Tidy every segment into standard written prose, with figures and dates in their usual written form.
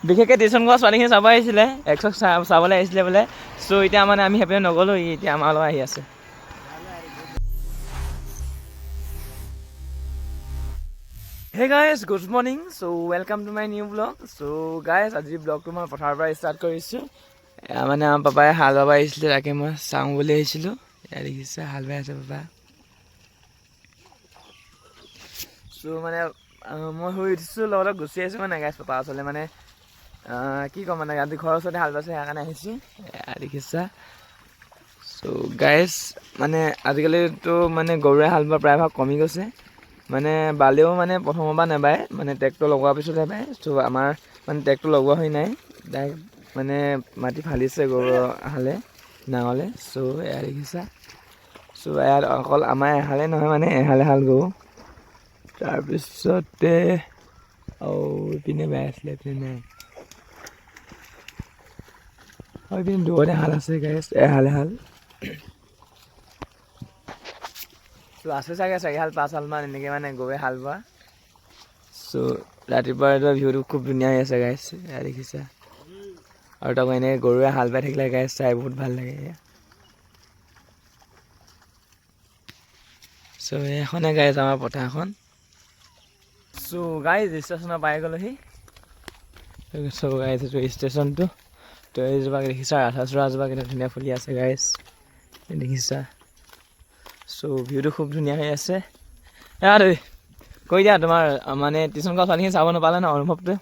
বিশেষকৈ টিউশ্যন কৰা ছোৱালীখিনি চাব আহিছিলে একচক চাবলৈ আহিছিলে বোলে চ' এতিয়া মানে আমি সেইপিনে নগ'লোঁ এতিয়া আমাৰ লগত আহি আছে Hey guys, good morning. So welcome to my new vlog. So guys, আজি ব্লগটো মই পথাৰৰ পৰা ষ্টাৰ্ট কৰিছোঁ মানে আমাৰ পাপাই হাল বাব আহিছিলে তাকে মই চাওঁ বুলি আহিছিলোঁ এয়া দেখিছে হাল বাই আছে পাপা চ' মানে মই শুই উঠিছোঁ লগতে গুচি আহিছোঁ মানে গাইছ পাপা ওচৰলৈ মানে কি ক'ম মানে আজি ঘৰৰ ওচৰতে হাল বাইছে সেইকাৰণে আহিছোঁ এয়া দেখিছা চ' গাইছ মানে আজিকালিতো মানে গৰুৱে হাল বোৱা প্ৰায়ভাগ কমি গৈছে মানে বালেও মানে প্ৰথমৰ পৰা নাবায় মানে ট্ৰেক্টৰ লগোৱাৰ পিছতহে বায় চ' আমাৰ মানে ট্ৰেক্টৰ লগোৱা হৈ নাই ডাইৰেক্ট মানে মাটি ফালিছে গৰু হালে নাঙলে চ' এয়া দেখিছা চ' ইয়াত অকল আমাৰ এহালে নহয় মানে এহাল এহাল গৰু তাৰপিছতে আৰু ইপিনে বাই আছিলে এইপিনে নাই আৰু ইপিনে দূৰতে হাল আছে গাইছ এহাল এহাল চ' আছে চাগে 4হাল 5হাল মান এনেকৈ মানে গৰুৱে হাল বোৱা চ' ৰাতিপুৱা ভিউটো খুব ধুনীয়া হৈ আছে গাইছ এয়া দেখিছা আৰু তাকো এনেকৈ গৰুৱে হাল বাই থাকিলে গাইছ চাই বহুত ভাল লাগে এয়া চ' এইখনে গাইছ আমাৰ পথাৰখন চ' গাইছ ষ্টেচনৰ পাই গ'লোহি চ' গাইছ এইটো ষ্টেচনটো তো এইজোপা দেখিছা ৰাধাচূড়াজোপা কেনে ধুনীয়া ফুলি আছে গাইছ দেখিছা চ' ভিউটো খুব ধুনীয়া হৈ আছে দেই কৈ দিয়া তোমাৰ মানে টিউশ্যন কৰা ছোৱালীখিনি চাব নাপালে ন অনুভৱটো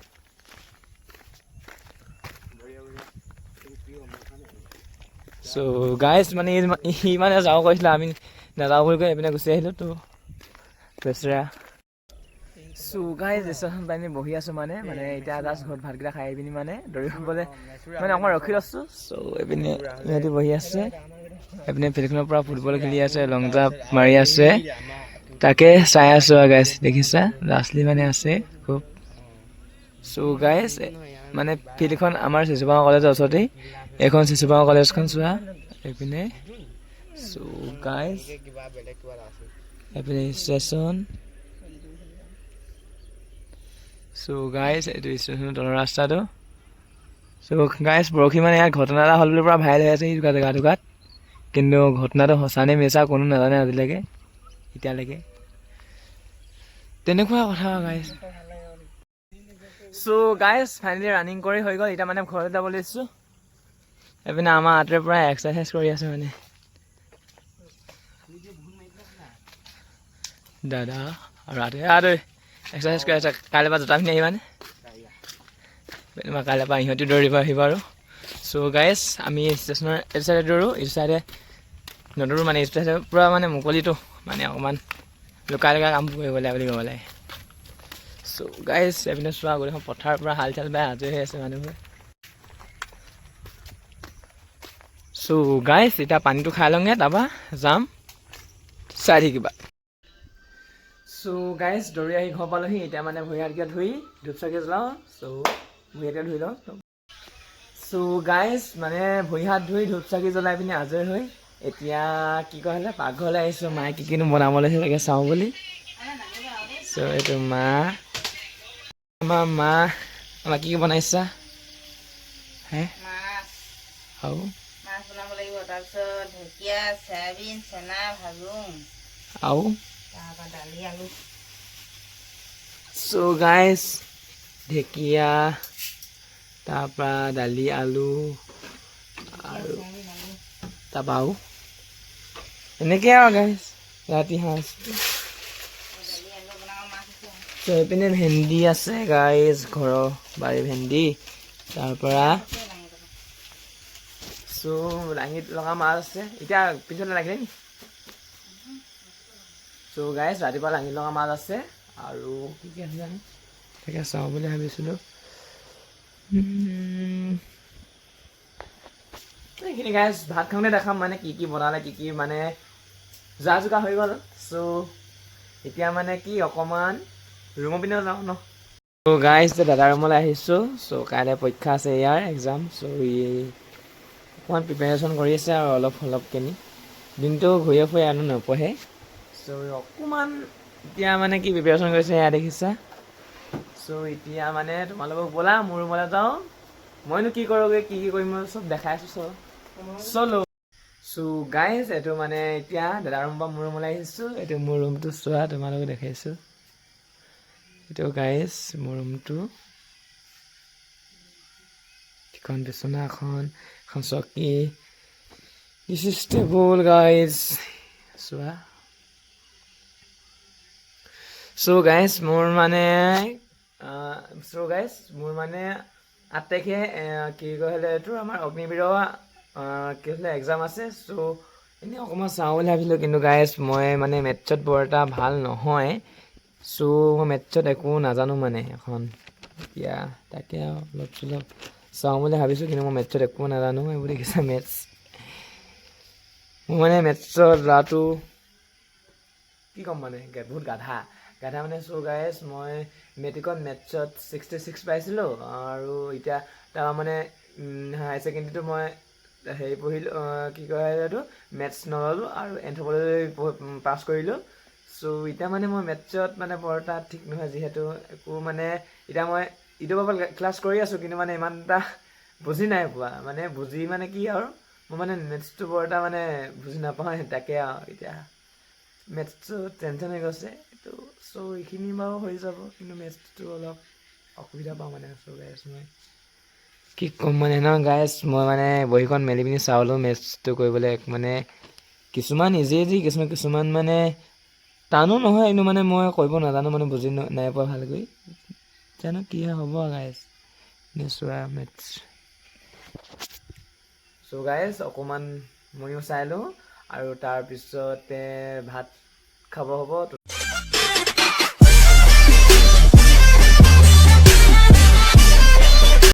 চ' গাইছ মানে সি মানে যাওঁ কৈছিলে আমি নাযাওঁ বুলি কৈ এইপিনে গুচি আহিলোঁ তো বেচেৰা চ' গাইছ ষ্টেচন পাই আমি বহি আছোঁ মানে এতিয়া জাষ্ট ঘৰত ভাতকেইটা খাই পিনি মানে দৌৰি শুবলৈ মানে অকণমান ৰখি লৈছোঁ চ' এইপিনে সিহঁতি বহি আছে এইপিনে ফিল্ডখনৰ পৰা ফুটবল খেলি আছে লং জাম্প মাৰি আছে তাকে চাই আছোঁ আৰু গাইছ দেখিছা ল'ৰা ছোৱালী মানে আছে খুব চ' গাইছ মানে ফিল্ডখন আমাৰ শিশুপাঙৰ কলেজৰ ওচৰতেই এইখন শিশুপাঙৰ কলেজখন চোৱা এইপিনে চ' গাইছ এইপিনে ষ্টেচন চ' গাইছ এইটো ষ্টেচনৰ তলৰ ৰাস্তাটো চ' গাইছ পৰহি মানে ইয়াত ঘটনা এটা হ'ল বুলি পৰা ভাইৰেল হৈ আছে এই জেগাটুকুৰাত কিন্তু ঘটনাটো সঁচা নে মিছা কোনো নাজানে আজিলৈকে এতিয়ালৈকে তেনেকুৱা কথা গাইছ চ' গাইছ ফাইনেলি ৰানিং কৰি হৈ গ'ল এতিয়া মানে ঘৰলৈ যাব লৈছোঁ এইপিনে আমাৰ আঁতৰে পৰা এক্সাৰচাইজ কৰি আছে মানে দাদা আৰু আঁতৰে এক্সাৰচাইজ কৰি আছে কাইলৈ পৰা জোতা পিন্ধি আহিবানে কাইলৈ পৰা ইহঁতি দৌৰিব আহিব আৰু চ' গাইছ আমি ষ্টেচনৰ এইটো চাইডে দৌৰোঁ এইটো চাইডে নদৌৰোঁ মানে এইটো চাইডে পূৰা মানে মুকলিটো মানে অকণমান লুকাই লুকাই কামবোৰ কৰিব লাগে বুলি ক'ব লাগে চ' গাইছ এইপিনে চোৱা গোটেইখন পথাৰৰ পৰা হাল চাল বাই আজৰি হৈ আছে মানুহবোৰ চ' গাইছ এতিয়া পানীটো খাই লওঁগৈ তাৰপৰা যাম চাই থাকিবা চ' গাইছ দৌৰি আহি ঘৰ পালোহি এতিয়া মানে ভৰি হাতকেইটা ধুই ধূপ চাকি জ্বলাওঁ চ' ভৰি হাতকেইটা ধুই লওঁ চ' গাইছ মানে ভৰি হাত ধুই ধূপ চাকি জ্বলাই পিনি আজৰি হৈ এতিয়া কি কয় হ'লে পাকঘৰলৈ আহিছোঁ মায়ে কি কিনো বনাব লৈছে তাকে চাওঁ বুলি চ' এইটো আমাৰ আমাৰ কি বনাইছা হে আৰু মাছ বনাব লাগিব তাৰপিছত ঢেকীয়া চয়াবিন চেনা ভাজোঁ আৰু তাৰপৰা দালি আলু চ' গাইছ ঢেকীয়া তাৰপৰা দালি আলু আৰু তাৰপৰা আৰু এনেকৈ আৰু গাইছ ৰাতি সাঁজ চ' এইপিনে ভেন্দি আছে গাইছ ঘৰৰ বাৰী ভেন্দি তাৰপৰা চ' লাঙিত লগা মাছ আছে এতিয়া পিছত নালাগিলে নি চ' গাইছ ৰাতিপুৱা লাঙিত লগা মাছ আছে আৰু কি কি আছে জানো তাকে চাওঁ বুলি ভাবিছিলোঁ এইখিনি গাইছ ভাত খাওঁতে দেখাম মানে কি কি বনালে কি কি মানে যা যোগাৰ হৈ গ'ল চ' এতিয়া মানে কি অকণমান ৰুমৰ পিনে যাওঁ ন চ' গাইছ দাদা ৰুমলৈ আহিছোঁ চ' কাইলৈ পৰীক্ষা আছে ইয়াৰ এক্সাম চ' অকণমান প্ৰিপেৰেশ্যন কৰি আছে আৰু অলপখিনি দিনটো ঘূৰিয়ে ফুৰে আৰু নপঢ়ে চ' অকণমান এতিয়া মানে কি প্ৰিপেৰেশ্যন কৰিছে এয়া দেখিছা চ' এতিয়া মানে তোমালোকক ব'লা মোৰ ৰুমলৈ যাওঁ মইনো কি কৰোঁগৈ কি কৰিম মই চব দেখাই আছোঁ চলো চ' গাইজ এইটো মানে এতিয়া দাদাৰ ৰুমৰ পৰা মোৰ ৰুমলৈ আহিছোঁ এইটো মোৰ ৰুমটো চোৱা তোমালোকক দেখাইছোঁ এইটো গাইজ মোৰ ৰুমটো এখন বিচনা এখন চকী দিছ ইজ টেবুল গাইজ চোৱা চ' গাইজ মোৰ মানে 8 তাৰিখে কি কয় এইটো আমাৰ অগ্নিবীৰৰ কি হৈছিলে এক্সাম আছে চ' এনেই অকণমান চাওঁ বুলি ভাবিছিলোঁ কিন্তু গাইজ মই মানে মেথছত বৰ এটা ভাল নহয় চ' মই মেথছত একো নাজানো মানে এখন এতিয়া তাকে অলপ চলপ চাওঁ বুলি ভাবিছোঁ কিন্তু মই মেথছত একো নাজানো এইবোৰ দেখিছা মেথছ মোৰ মানে মেথছত ল'ৰাটো কি ক'ম মানে বহুত গাধা মানে চ' গাইজ মই মেট্ৰিকত মেথছত 66 পাইছিলোঁ আৰু এতিয়া তাৰ মানে হায়াৰ ছেকেণ্ডেৰীটো মই হেৰি পঢ়িলোঁ কি কয় এইটো মেথছ নল'লোঁ আৰু এন্থ্ৰপলজি পাছ কৰিলোঁ চ' এতিয়া মানে মই মেথছত মানে বৰ এটা ঠিক নহয় যিহেতু একো মানে এতিয়া মই ইউটিউবৰ পৰা ক্লাছ কৰি আছোঁ কিন্তু মানে ইমান এটা বুজি নাই পোৱা মানে বুজি মানে কি আৰু মই মানে মেথছটো বৰ এটা মানে বুজি নাপাওঁ তাকে আৰু এতিয়া মেথছটো টেনশ্যন হৈ গৈছে এইটো চ' এইখিনি বাৰু হৈ যাব কিন্তু মেথছটো অলপ অসুবিধা পাওঁ মানে চ' গাইজ মই কি ক'ম মানে ন গাইজ মই মানে বহীখন মেলি পিনি চালোঁ মেথছটো কৰিবলৈ মানে কিছুমান ইজি কিছুমান মানে টানো নহয় কিন্তু মানে মই কৰিব নাজানো মানে বুজি নাই পোৱা ভালকৈ জানো কি হ'ব গাইজ চোৱা মেথছ চ' গাইজ অকণমান ময়ো চাই লওঁ আৰু তাৰপিছতে ভাত খাব হ'ব